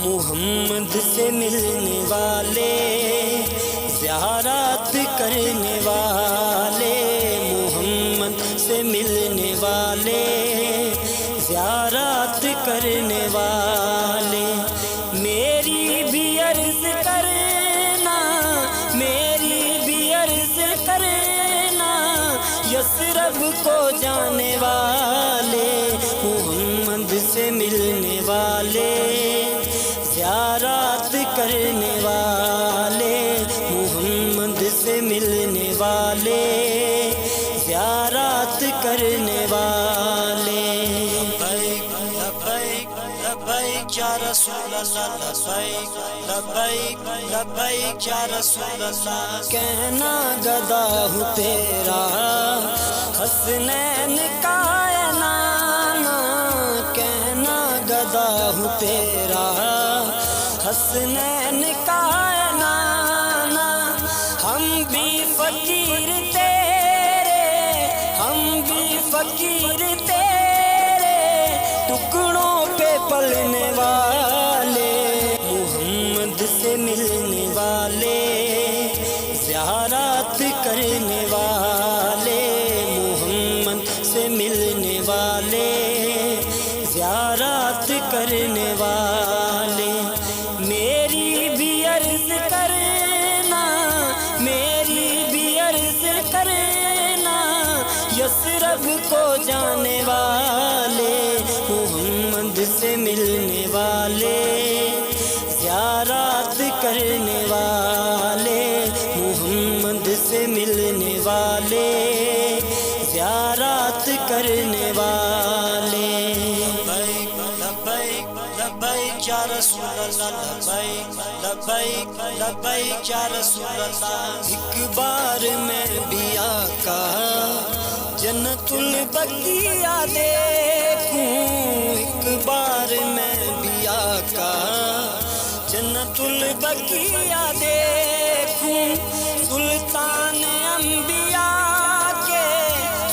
محمد سے ملنے والے، زیارات کرنے والے، محمد سے ملنے والے، زیارات کرنے والے، میری بھی عرض کرنا، میری بھی عرض کرنا، یثرب کو جانے والے، محمد سے ملنے والے، زیارات کرنے والے، محمد سے ملنے والے، زیارات کرنے والے۔ لبیک لبیک لبیک یا رسول اللہ، لبیک لبیک لبیک یا رسول اللہ۔ کہنا گدا ہوں تیرا حسنین کا اے نانا، کہنا گدا ہوں تیرا حسنین کا اے نانا، ہم بھی فقیر تیرے، ہم بھی فقیر تیرے، ٹکڑوں پہ پلنے والے، محمد سے ملنے والے، زیارات کرنے والے، محمد سے ملنے والے، زیارات کرنے والے، میری بھی عرض کرنا، میری بھی عرض کرنا، یثرب کو جانے والے، محمد سے ملنے والے، زیارات کرنے والے، محمد سے ملنے والے، زیارات کرنے والے۔ لبیک لبیک لبیک یا رسول اللہ، لبیک لبیک لبیک یا رسول اللہ۔ ایک بار میں بھی آقا جنت البقیع دیکھوں، ایک بار میں بھی آقا جنت البقیع دیکھوں، سلطان انبیاء کے،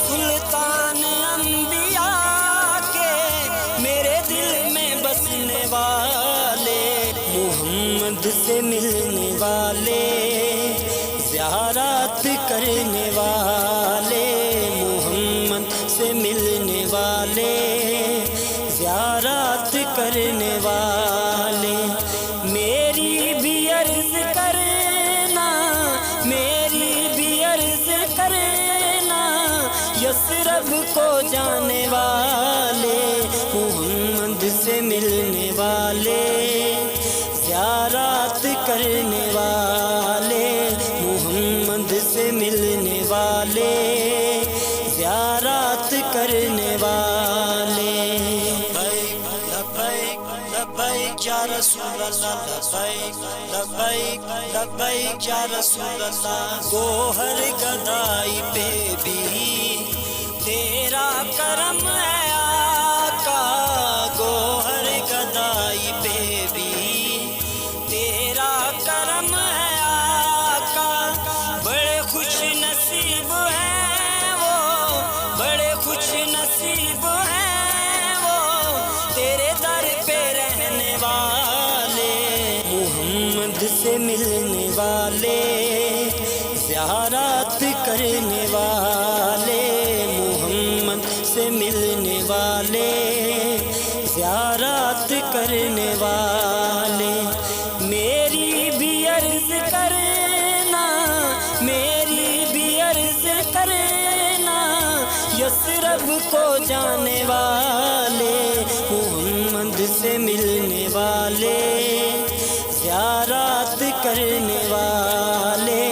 سلطان انبیاء کے، میرے دل میں بسنے والے، محمد سے ملنے والے، زیارات کرنے والے، محمد سے ملنے والے، زیارات کرنے والے، میری بھی عرض کرنا، میری بھی عرض کرنا، یثرب کو جانے والے، محمد سے ملنے والے، زیارات کرنے والے، محمد سے ملنے والے، زیارات کرنے والے۔ لبیک لبیک لبیک یا رسول اللہ، لبیک لبیک لبیک یا رسول اللہ۔ گوہر گدائی پہ بھی تیرا کرم ہے آقا، گوہر گدائی پہ بھی تیرا کرم ہے آقا، بڑے خوش نصیب ہیں وہ، بڑے خوش نصیب ہیں وہ، تیرے در پہ رہنے والے، محمد سے ملنے والے، زیارات کرنے والے، محمد سے ملنے والے، زیارات کرنے والے، میری بھی عرض کرنا، میری بھی عرض کرنا، یثرب کو جانے والے، محمد سے ملنے والے، زیارات کرنے والے،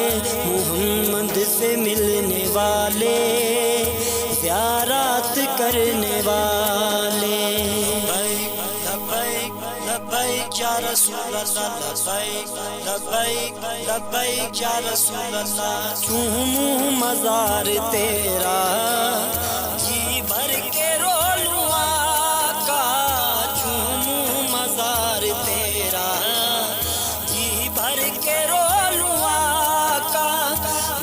محمد سے ملنے والے، زیارات کرنے والے۔ لبیک لبیک لبیک یا رسول اللہ، لبیک لبیک لبیک یا رسول اللہ۔ چوموں مزار تیرا جی بھر کے رو لوں آقا، چوموں مزار تیرا جی بھر کے رو لوں آقا،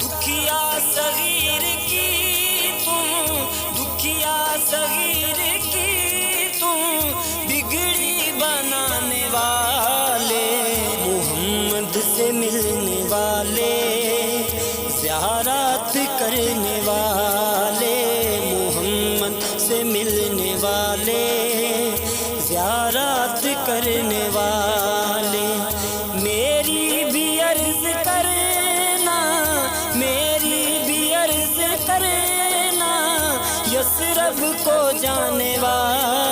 دکھیا صغیر کی تم، دکھیا صغیر کی تم، بگڑی بنانے والا، والے زیارت کرنے والے میری بھی عرض کرنا میری بھی عرض کرنا یثرب کو جانے والے